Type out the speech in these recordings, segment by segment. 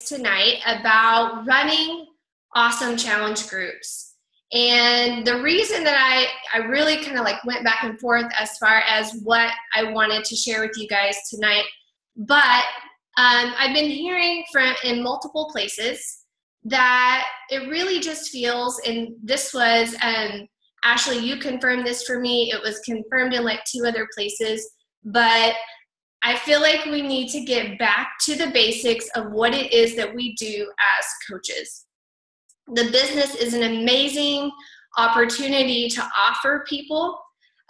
tonight about running awesome challenge groups. And the reason that I really kind of like went back and forth as far as what I wanted to share with you guys tonight, but I've been hearing from in multiple places that it really just feels, and this was, Ashley, you confirmed this for me, it was confirmed in like 2 other places, but I feel like we need to get back to the basics of what it is that we do as coaches. The business is an amazing opportunity to offer people.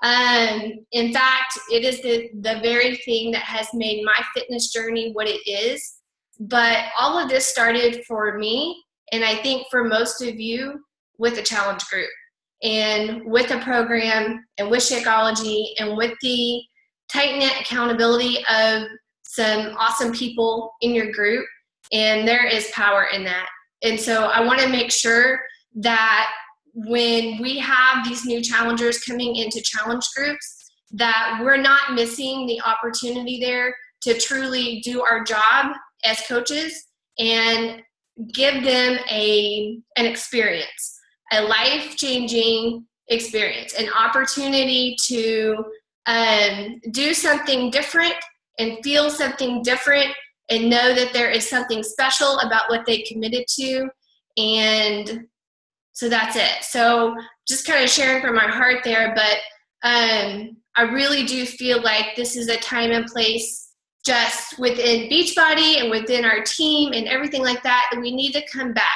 In fact, it is the very thing that has made my fitness journey what it is. But all of this started for me, and I think for most of you, with a challenge group and with a program and with Shakeology and with the tight-knit accountability of some awesome people in your group, and there is power in that. And so I want to make sure that when we have these new challengers coming into challenge groups, that we're not missing the opportunity there to truly do our job as coaches and give them an experience, a life-changing experience, an opportunity to do something different and feel something different and know that there is something special about what they committed to. And so that's it. So just kind of sharing from my heart there, but I really do feel like this is a time and place just within Beachbody and within our team and everything like that, that we need to come back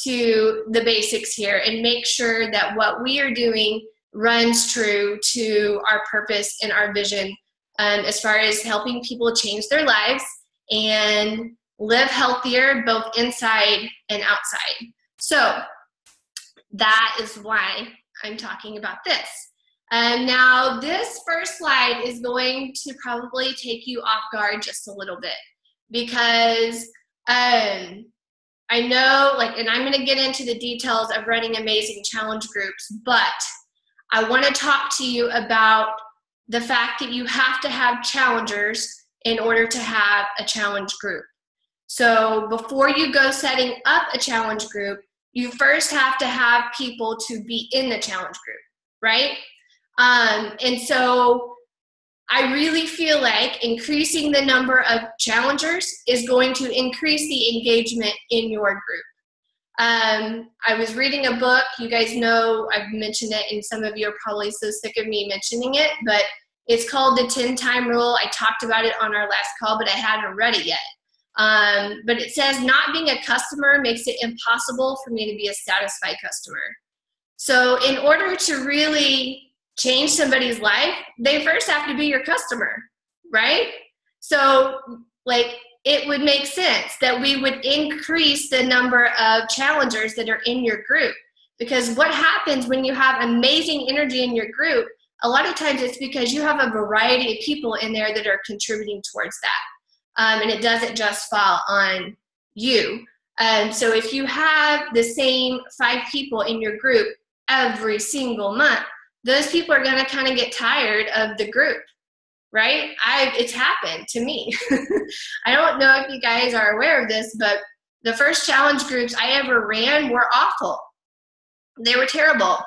to the basics here and make sure that what we are doing runs true to our purpose and our vision, as far as helping people change their lives and live healthier both inside and outside. So that is why I'm talking about this. Now this first slide is going to probably take you off guard just a little bit, because I know, and I'm going to get into the details of running amazing challenge groups, but I want to talk to you about the fact that you have to have challengers in order to have a challenge group. So before you go setting up a challenge group, you first have to have people to be in the challenge group, right? And so I really feel like increasing the number of challengers is going to increase the engagement in your group. I was reading a book, you guys know I've mentioned it, and some of you are probably so sick of me mentioning it, but it's called the 10-time rule. I talked about it on our last call, but I hadn't read it yet. But it says, not being a customer makes it impossible for me to be a satisfied customer. So in order to really change somebody's life, they first have to be your customer, right? So it would make sense that we would increase the number of challengers that are in your group, because what happens when you have amazing energy in your group, a lot of times it's because you have a variety of people in there that are contributing towards that. And it doesn't just fall on you. So if you have the same 5 people in your group every single month, those people are going to kind of get tired of the group, right? It's happened to me. I don't know if you guys are aware of this, but the first challenge groups I ever ran were awful. They were terrible.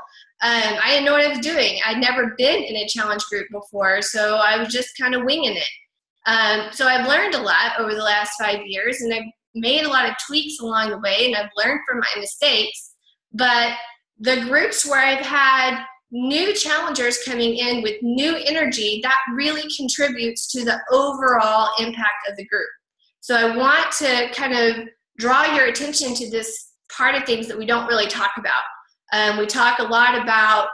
I didn't know what I was doing. I'd never been in a challenge group before, so I was just kind of winging it. So I've learned a lot over the last 5 years, and I've made a lot of tweaks along the way, and I've learned from my mistakes. But the groups where I've had new challengers coming in with new energy, that really contributes to the overall impact of the group. So I want to kind of draw your attention to this part of things that we don't really talk about. We talk a lot about,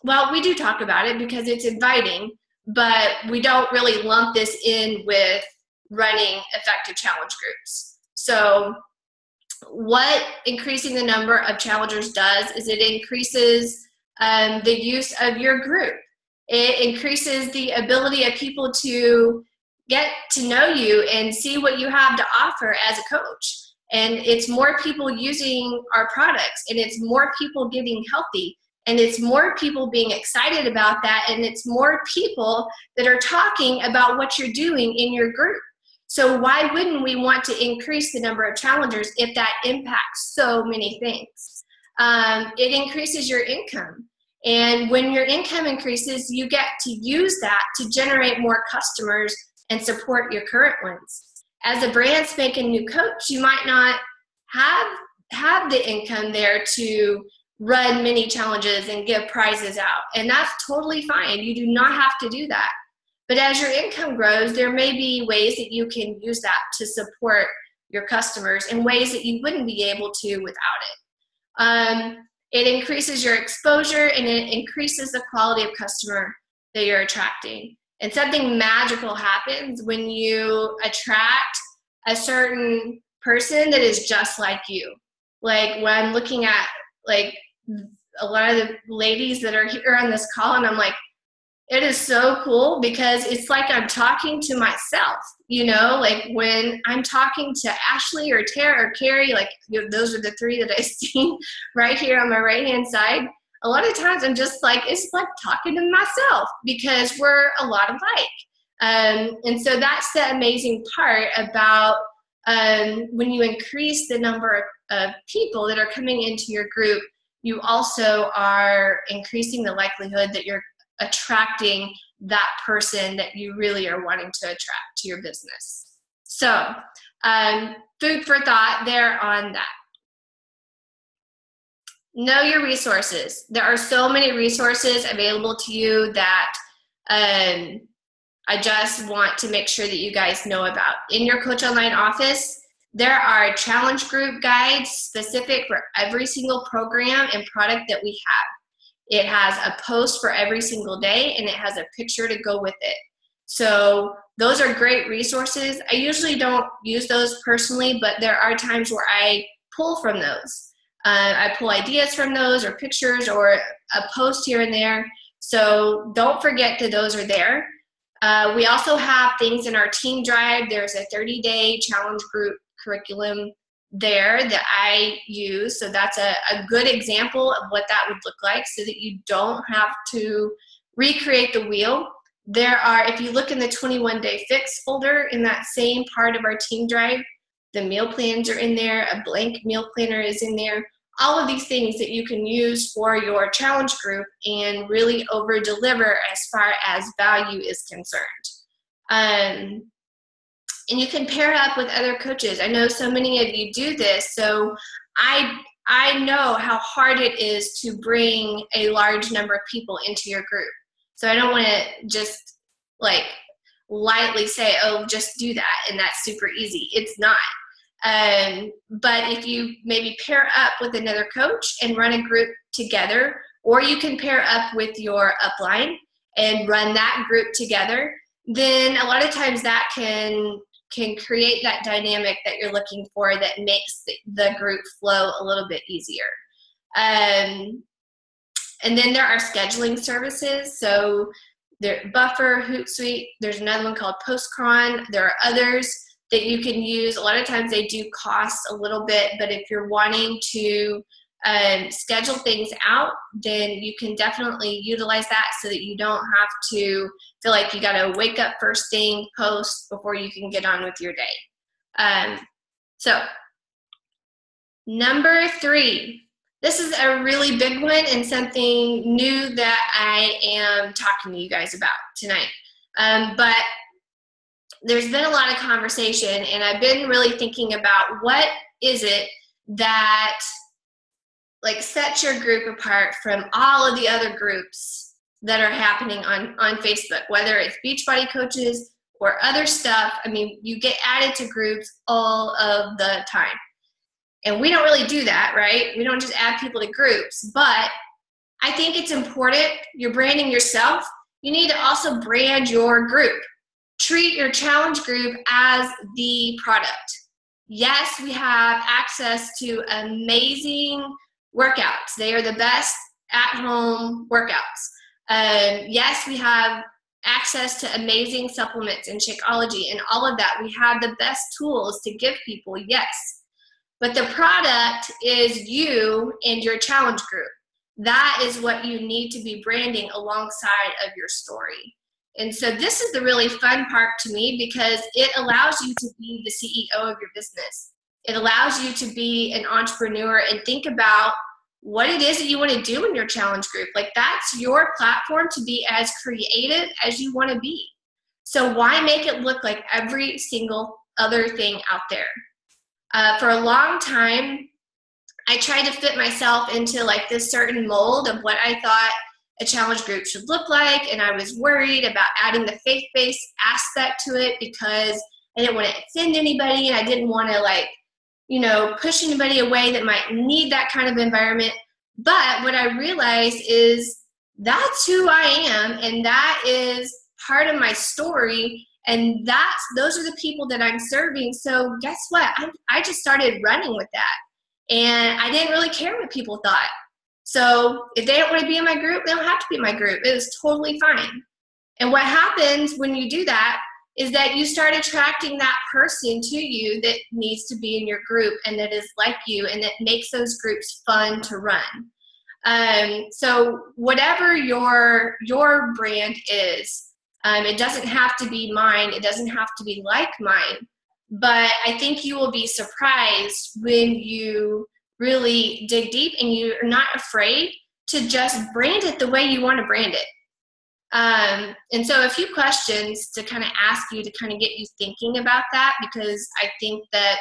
well, we do talk about it because it's inviting, but we don't really lump this in with running effective challenge groups. So what increasing the number of challengers does is it increases the use of your group. It increases the ability of people to get to know you and see what you have to offer as a coach. And it's more people using our products, and it's more people getting healthy, and it's more people being excited about that, and it's more people that are talking about what you're doing in your group. So why wouldn't we want to increase the number of challengers if that impacts so many things? It increases your income. And when your income increases, you get to use that to generate more customers and support your current ones. As a brand spanking new coach, you might not have the income there to run mini challenges and give prizes out. And that's totally fine. You do not have to do that. But as your income grows, there may be ways that you can use that to support your customers in ways that you wouldn't be able to without it. It increases your exposure and it increases the quality of customer that you're attracting. And something magical happens when you attract a certain person that is just like you. Like when I'm looking at like a lot of the ladies that are here on this call, and I'm like, it is so cool because it's like I'm talking to myself, you know, like when I'm talking to Ashley or Tara or Carrie, like those are the three that I see right here on my right-hand side. A lot of times I'm just like, it's like talking to myself because we're a lot alike. And so that's the amazing part about when you increase the number of people that are coming into your group, you also are increasing the likelihood that you're attracting that person that you really are wanting to attract to your business. So food for thought there on that. Know your resources. There are so many resources available to you that I just want to make sure that you guys know about. In your Coach Online office, there are challenge group guides specific for every single program and product that we have. It has a post for every single day, and it has a picture to go with it. So those are great resources. I usually don't use those personally, but there are times where I pull from those. I pull ideas from those or pictures or a post here and there. So don't forget that those are there. We also have things in our team drive. There's a 30-day challenge group curriculum there that I use. So that's a good example of what that would look like so that you don't have to recreate the wheel. There are, if you look in the 21-day fix folder in that same part of our team drive, the meal plans are in there, a blank meal planner is in there, all of these things that you can use for your challenge group and really over deliver as far as value is concerned. And you can pair up with other coaches. I know so many of you do this, so I know how hard it is to bring a large number of people into your group. So I don't want to just like lightly say, oh, just do that and that's super easy. It's not. But if you maybe pair up with another coach and run a group together, or you can pair up with your upline and run that group together, then a lot of times that can create that dynamic that you're looking for that makes the group flow a little bit easier. And then there are scheduling services. So there Buffer, Hootsuite, there's another one called Postcron. There are others that you can use. A lot of times they do cost a little bit, but if you're wanting to schedule things out, then you can definitely utilize that so that you don't have to feel like you got to wake up first thing, post before you can get on with your day. So number 3, this is a really big one and something new that I am talking to you guys about tonight. But there's been a lot of conversation, and I've been really thinking about what is it that like sets your group apart from all of the other groups that are happening on Facebook, whether it's Beachbody coaches or other stuff. I mean, you get added to groups all of the time. And we don't really do that, right? We don't just add people to groups, but I think it's important. You're branding yourself. You need to also brand your group. Treat your challenge group as the product. Yes, we have access to amazing workouts. They are the best at-home workouts. Yes, we have access to amazing supplements and Shakeology and all of that. We have the best tools to give people, yes. But the product is you and your challenge group. That is what you need to be branding alongside of your story. And so this is the really fun part to me, because it allows you to be the CEO of your business. It allows you to be an entrepreneur and think about what it is that you want to do in your challenge group. Like, that's your platform to be as creative as you want to be. So why make it look like every single other thing out there? For a long time, I tried to fit myself into like this certain mold of what I thought a challenge group should look like, and I was worried about adding the faith-based aspect to it because I didn't want to offend anybody, and I didn't want to, like, you know, push anybody away that might need that kind of environment. But what I realized is that's who I am, and that is part of my story, and those are the people that I'm serving. So guess what? I just started running with that, and I didn't really care what people thought. So if they don't want to be in my group, they don't have to be in my group. It was totally fine. And what happens when you do that is that you start attracting that person to you that needs to be in your group and that is like you, and that makes those groups fun to run. So whatever your brand is, it doesn't have to be mine. It doesn't have to be like mine. But I think you will be surprised when you really dig deep and you're not afraid to just brand it the way you want to brand it. And so a few questions to kind of ask you to kind of get you thinking about that, because I think that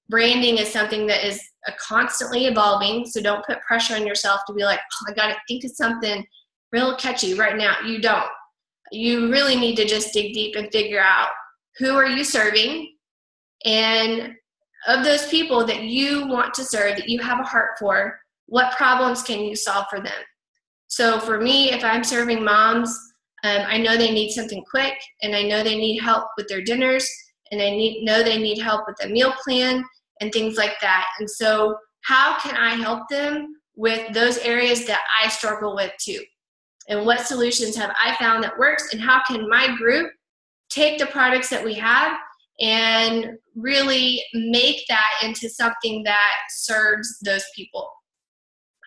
branding is something that is constantly evolving. So don't put pressure on yourself to be like, oh, I got to think of something real catchy right now. You don't. You really need to just dig deep and figure out, who are you serving? And of those people that you want to serve, that you have a heart for, what problems can you solve for them? So for me, if I'm serving moms, I know they need something quick, and I know they need help with their dinners, and I know they need help with a meal plan and things like that. And so how can I help them with those areas that I struggle with too? And what solutions have I found that works? And how can my group take the products that we have and really make that into something that serves those people?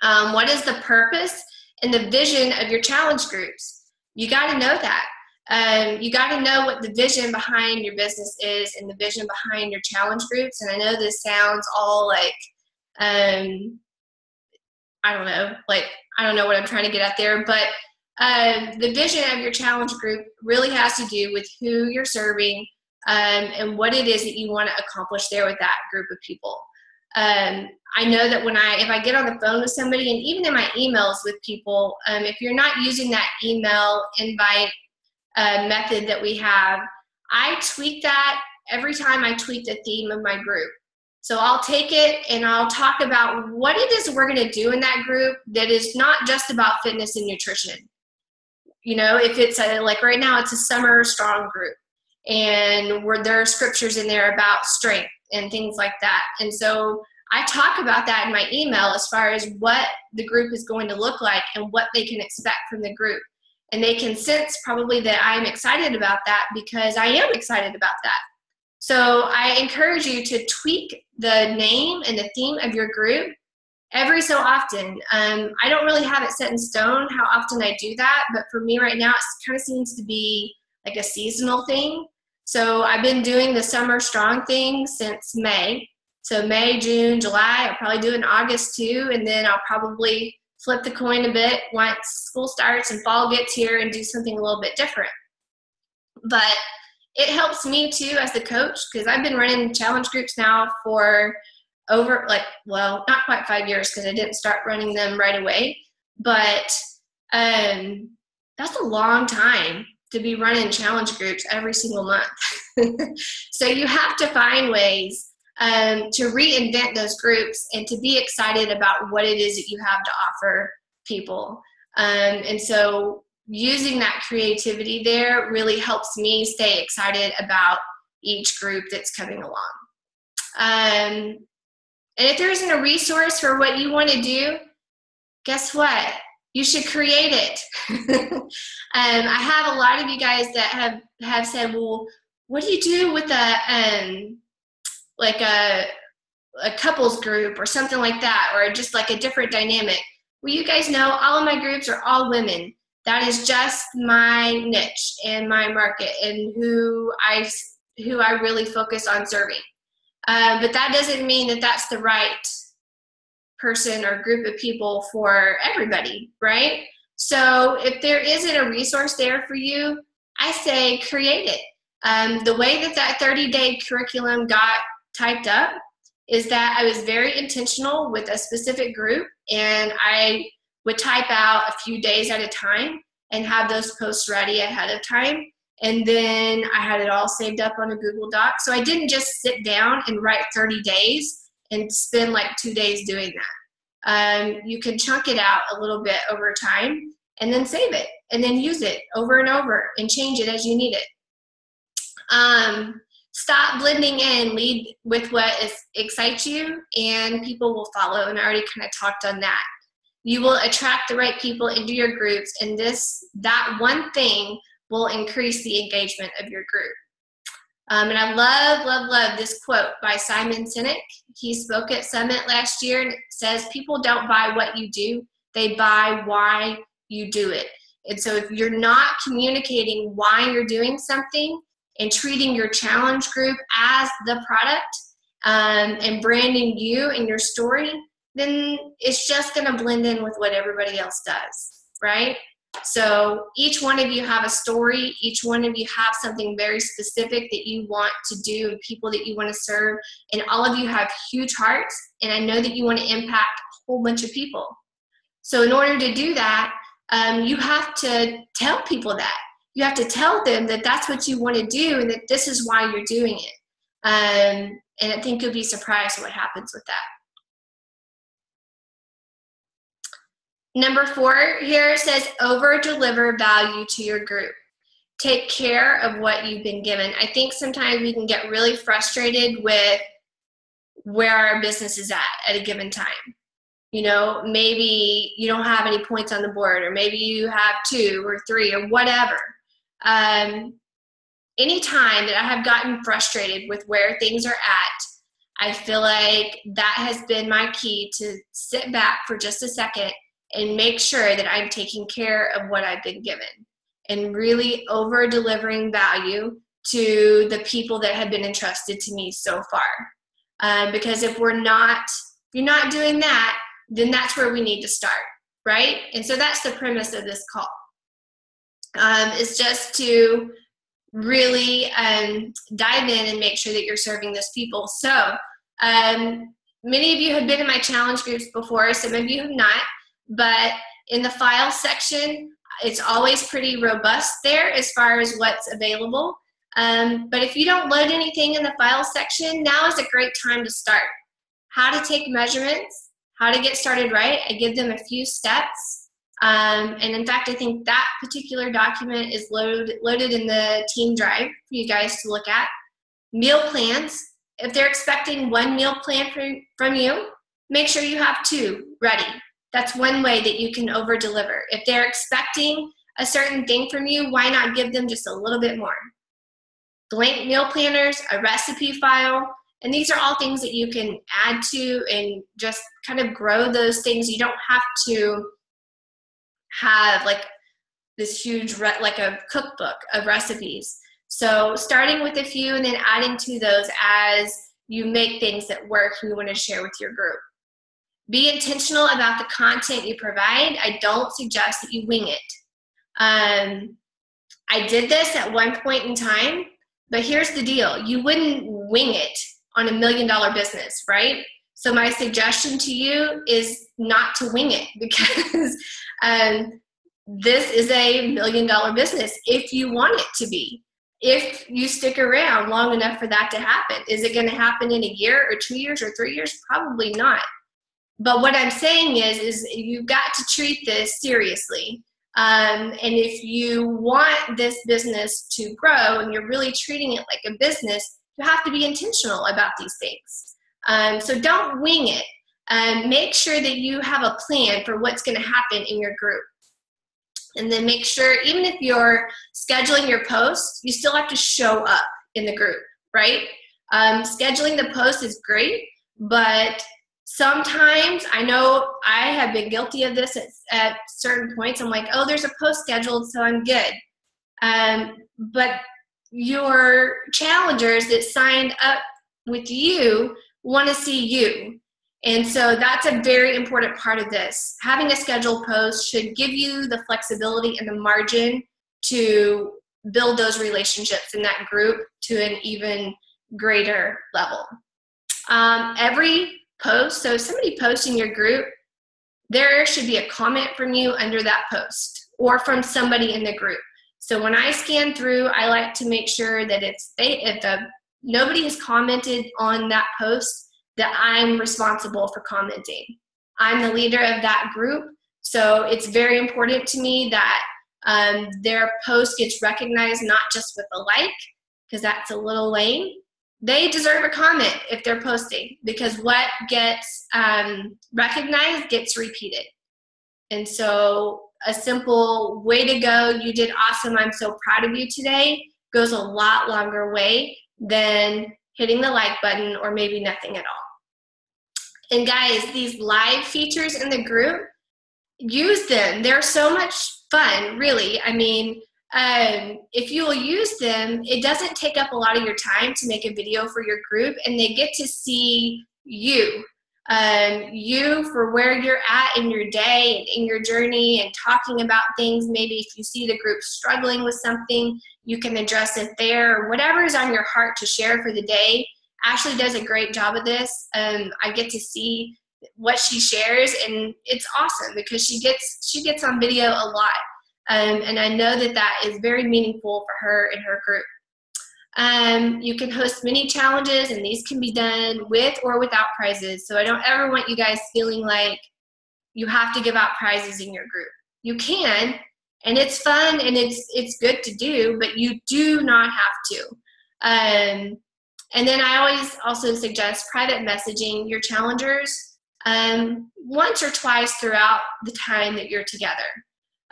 What is the purpose and the vision of your challenge groups? You got to know that. You got to know what the vision behind your business is and the vision behind your challenge groups. And I know this sounds all like, I don't know what I'm trying to get at there, but the vision of your challenge group really has to do with who you're serving, and what it is that you want to accomplish there with that group of people. I know that if I get on the phone with somebody, and even in my emails with people, if you're not using that email invite method that we have, I tweak that every time I tweak the theme of my group. So I'll take it and I'll talk about what it is we're going to do in that group that is not just about fitness and nutrition. You know, if it's like right now, it's a summer strong group, and there are scriptures in there about strength and things like that. And so I talk about that in my email as far as what the group is going to look like and what they can expect from the group. And they can sense probably that I'm excited about that, because I am excited about that. So I encourage you to tweak the name and the theme of your group every so often. I don't really have it set in stone how often I do that, but for me right now, it kind of seems to be like a seasonal thing. So I've been doing the summer strong thing since May. So May, June, July, I'll probably do it in August too, and then I'll probably flip the coin a bit once school starts and fall gets here and do something a little bit different. But it helps me too as the coach, because I've been running challenge groups now for over not quite 5 years, because I didn't start running them right away, but that's a long time to be running challenge groups every single month. So you have to find ways to reinvent those groups and to be excited about what it is that you have to offer people. And so using that creativity there really helps me stay excited about each group that's coming along. And if there isn't a resource for what you want to do, guess what? You should create it. I have a lot of you guys that have said, well, what do you do with a couples group or something like that, or just like a different dynamic? Well, you guys know all of my groups are all women. That is just my niche and my market and who I really focus on serving. But that doesn't mean that that's the right person or group of people for everybody, right? So if there isn't a resource there for you, I say create it. The way that 30-day curriculum got typed up is that I was very intentional with a specific group, and I would type out a few days at a time and have those posts ready ahead of time. And then I had it all saved up on a Google Doc. So I didn't just sit down and write 30 days and spend like 2 days doing that. You can chunk it out a little bit over time and then save it and then use it over and over and change it as you need it. Stop blending in, lead with what excites you, and people will follow. And I already kind of talked on that. You will attract the right people into your groups, and that one thing will increase the engagement of your group. And I love this quote by Simon Sinek. He spoke at Summit last year, and it says, people don't buy what you do, they buy why you do it. And so if you're not communicating why you're doing something and treating your challenge group as the product, and branding you and your story, then it's just going to blend in with what everybody else does, right? So each one of you have a story. Each one of you have something very specific that you want to do and people that you want to serve. And all of you have huge hearts. And I know that you want to impact a whole bunch of people. So in order to do that, you have to tell people that. You have to tell them that that's what you want to do and that this is why you're doing it. And I think you'll be surprised what happens with that. Number 4 here says over-deliver value to your group. Take care of what you've been given. I think sometimes we can get really frustrated with where our business is at a given time. You know, maybe you don't have any points on the board, or maybe you have 2 or 3 or whatever. Any time that I have gotten frustrated with where things are at, I feel like that has been my key to sit back for just a second and make sure that I'm taking care of what I've been given and really over-delivering value to the people that have been entrusted to me so far. Because if you're not doing that, then that's where we need to start, right? And so that's the premise of this call. It's just to really dive in and make sure that you're serving those people. So many of you have been in my challenge groups before. Some of you have not. But in the file section, it's always pretty robust there as far as what's available. But if you don't load anything in the file section, now is a great time to start. How to take measurements, how to get started right. I give them a few steps. And in fact, I think that particular document is loaded in the team drive for you guys to look at. Meal plans. If they're expecting 1 meal plan from you, make sure you have 2 ready. That's one way that you can over-deliver. If they're expecting a certain thing from you, why not give them just a little bit more? Blank meal planners, a recipe file, and these are all things that you can add to and just kind of grow those things. You don't have to have like this huge, like a cookbook of recipes. So starting with a few and then adding to those as you make things that work and you want to share with your group. Be intentional about the content you provide. I don't suggest that you wing it. I did this at one point in time, but here's the deal. You wouldn't wing it on $1 million business, right? So my suggestion to you is not to wing it, because this is a $1 million business if you want it to be. If you stick around long enough for that to happen. Is it going to happen in a year or 2 years or 3 years? Probably not. But what I'm saying is you've got to treat this seriously. And if you want this business to grow and you're really treating it like a business, you have to be intentional about these things. So don't wing it. Make sure that you have a plan for what's going to happen in your group. And then make sure, even if you're scheduling your posts, you still have to show up in the group, right? Scheduling the post is great, but Sometimes, I know I have been guilty of this at certain points. I'm like, oh, there's a post scheduled, so I'm good. But your challengers that signed up with you want to see you. And so that's a very important part of this. Having a scheduled post should give you the flexibility and the margin to build those relationships in that group to an even greater level. Every post, so if somebody posts in your group, there should be a comment from you under that post or from somebody in the group. So when I scan through, I like to make sure that if nobody has commented on that post, that I'm responsible for commenting. I'm the leader of that group, so it's very important to me that their post gets recognized, not just with a like, because that's a little lame. They deserve a comment if they're posting, because what gets recognized gets repeated. And so a simple "way to go, you did awesome, I'm so proud of you today" goes a lot longer way than hitting the like button or maybe nothing at all. And guys, these live features in the group, use them. They're so much fun, really. I mean, if you will use them, it doesn't take up a lot of your time to make a video for your group, and they get to see you. You for where you're at in your day and in your journey and talking about things. Maybe if you see the group struggling with something, you can address it there, or whatever is on your heart to share for the day. Ashley does a great job of this. I get to see what she shares, and it's awesome because she gets on video a lot. And I know that is very meaningful for her and her group. You can host mini challenges, and these can be done with or without prizes. So I don't ever want you guys feeling like you have to give out prizes in your group. You can, and it's fun and it's good to do, but you do not have to. And then I always also suggest private messaging your challengers once or twice throughout the time that you're together,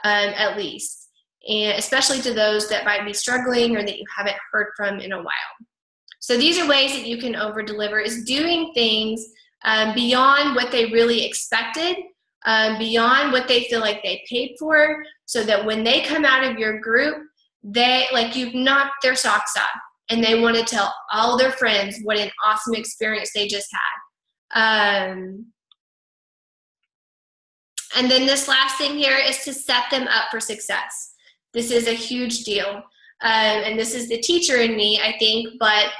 at least. And especially to those that might be struggling or that you haven't heard from in a while. So these are ways that you can over-deliver, is doing things beyond what they really expected, beyond what they feel like they paid for, so that when they come out of your group, you've knocked their socks off, and they want to tell all their friends what an awesome experience they just had. And then this last thing here is to set them up for success. This is a huge deal. And this is the teacher in me, I think, but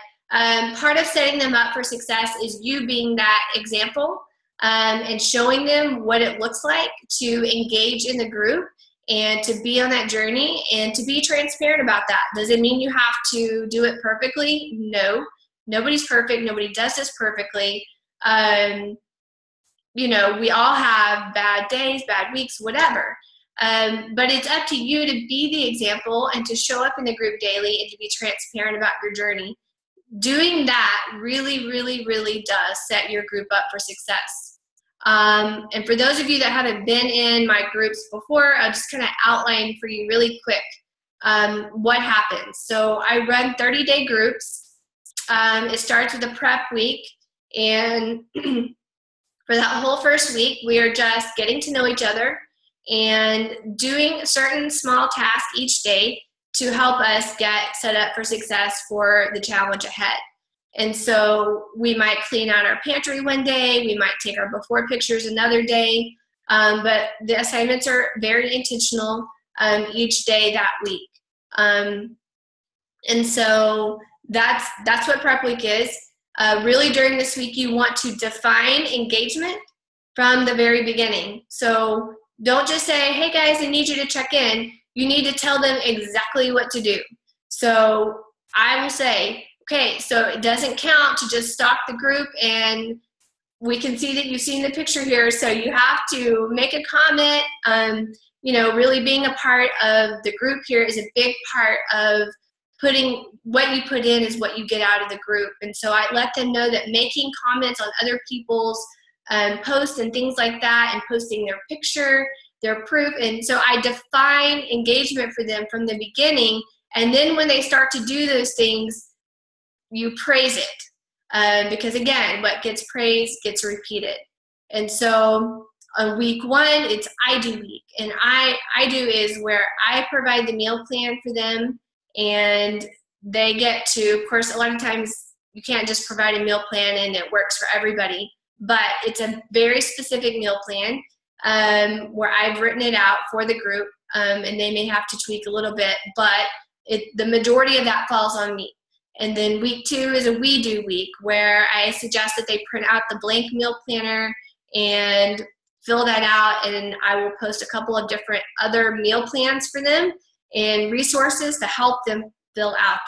part of setting them up for success is you being that example and showing them what it looks like to engage in the group and to be on that journey and to be transparent about that. Does it mean you have to do it perfectly? No. Nobody's perfect. Nobody does this perfectly. We all have bad days, bad weeks, whatever. But it's up to you to be the example and to show up in the group daily and to be transparent about your journey. Doing that really, really, really does set your group up for success. And for those of you that haven't been in my groups before, I'll just kind of outline for you really quick what happens. So I run 30-day groups. It starts with a prep week, and for that whole first week, we are just getting to know each other and doing certain small tasks each day to help us get set up for success for the challenge ahead. And so we might clean out our pantry one day, we might take our before pictures another day, but the assignments are very intentional each day that week. And so that's what prep week is. Really during this week, you want to define engagement from the very beginning. So don't just say, hey guys, I need you to check in. You need to tell them exactly what to do. So I will say, okay, so it doesn't count to just stalk the group, and we can see that you've seen the picture here. So you have to make a comment. Really being a part of the group here is a big part of putting what you put in is what you get out of the group. And so I let them know that making comments on other people's posts and things like that, and posting their picture, their proof. And so I define engagement for them from the beginning. And then when they start to do those things, you praise it. Because again, what gets praised gets repeated. And so on week 1, it's I do week. And I do is where I provide the meal plan for them, and they get to, of course, a lot of times you can't just provide a meal plan and it works for everybody, but it's a very specific meal plan where I've written it out for the group, and they may have to tweak a little bit, but the majority of that falls on me. And then week 2 is a we do week, where I suggest that they print out the blank meal planner and fill that out, and I will post a couple of different other meal plans for them and resources to help them fill out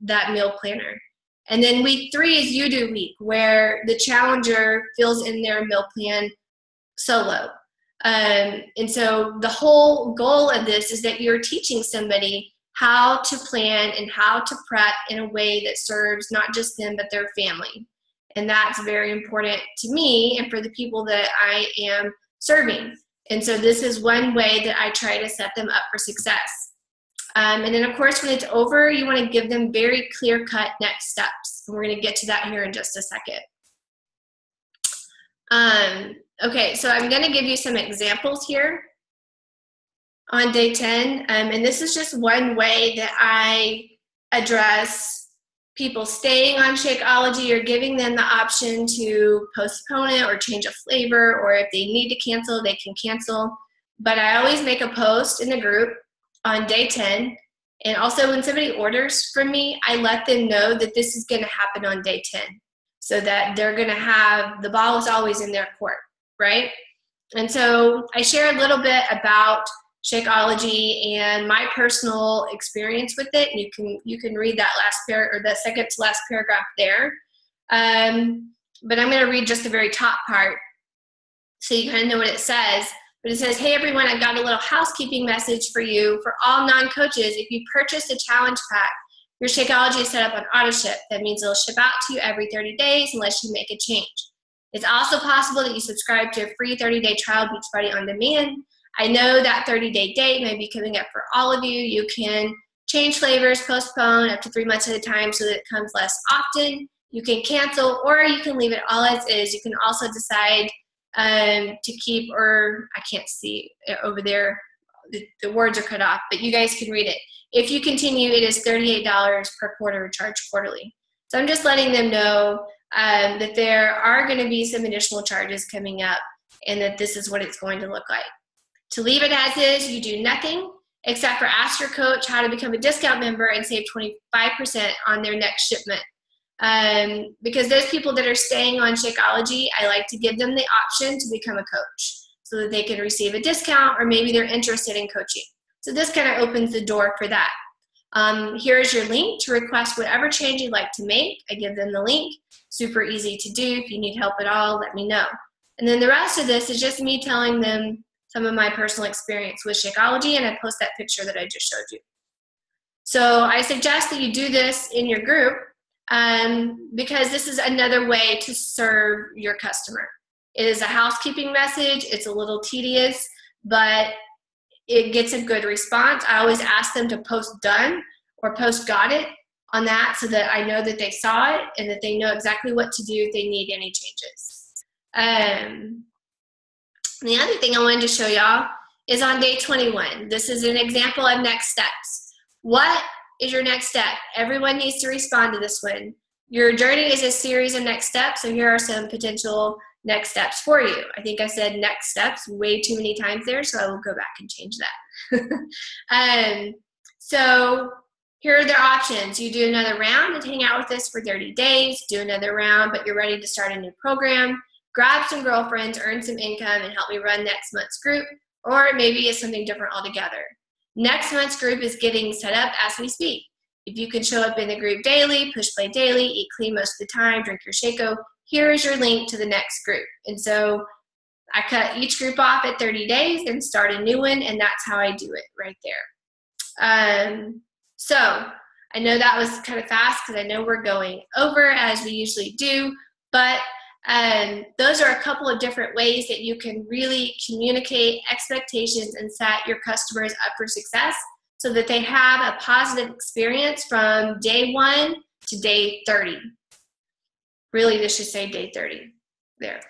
that meal planner. And then week 3 is you do week, where the challenger fills in their meal plan solo. And so the whole goal of this is that you're teaching somebody how to plan and how to prep in a way that serves not just them, but their family. And that's very important to me and for the people that I am serving. And so this is one way that I try to set them up for success. And then, of course, when it's over, you want to give them very clear-cut next steps. And we're going to get to that here in just a second. Okay, so I'm going to give you some examples here on day 10. And this is just one way that I address people staying on Shakeology or giving them the option to postpone it or change a flavor, or if they need to cancel, they can cancel. But I always make a post in the group on day 10. And also when somebody orders from me, I let them know that this is going to happen on day 10, so that they're going to have, the ball is always in their court, right? And so I share a little bit about Shakeology and my personal experience with it. You can read that the second to last paragraph there. But I'm going to read just the very top part so you kind of know what it says. But it says, "Hey everyone, I've got a little housekeeping message for you. For all non-coaches, if you purchase a challenge pack, your Shakeology is set up on auto ship. That means it'll ship out to you every 30 days unless you make a change. It's also possible that you subscribe to a free 30-day trial Beachbody on demand. I know that 30-day date may be coming up for all of you. You can change flavors, postpone up to 3 months at a time so that it comes less often. You can cancel, or you can leave it all as is. You can also decide to keep, or I can't see over there, the words are cut off, but you guys can read it. If you continue, it is $38 per quarter charged quarterly." So I'm just letting them know that there are going to be some additional charges coming up, and that this is what it's going to look like. To leave it as is, you do nothing except for ask your coach how to become a discount member and save 25% on their next shipment. Because those people that are staying on Shakeology, I like to give them the option to become a coach so that they can receive a discount, or maybe they're interested in coaching. So this kind of opens the door for that. Here is your link to request whatever change you'd like to make. I give them the link. Super easy to do. If you need help at all, let me know. And then the rest of this is just me telling them some of my personal experience with Shakeology, and I post that picture that I just showed you. So I suggest that you do this in your group because this is another way to serve your customer. It is a housekeeping message. It's a little tedious, but it gets a good response. I always ask them to post done or post got it on that, so that I know that they saw it and that they know exactly what to do if they need any changes. The other thing I wanted to show y'all is on day 21. This is an example of next steps. What is your next step? Everyone needs to respond to this one. Your journey is a series of next steps, so here are some potential next steps for you. I think I said next steps way too many times there, so I will go back and change that. So here are their options. You do another round and hang out with us for 30 days, do another round, but you're ready to start a new program, grab some girlfriends, earn some income, and help me run next month's group, or maybe it's something different altogether. Next month's group is getting set up as we speak. If you can show up in the group daily, push play daily, eat clean most of the time, drink your Shako, here is your link to the next group. And so I cut each group off at 30 days and start a new one, and that's how I do it right there. So I know that was kind of fast because I know we're going over as we usually do, but those are a couple of different ways that you can really communicate expectations and set your customers up for success so that they have a positive experience from day 1 to day 30. Really, this should say day 30 there.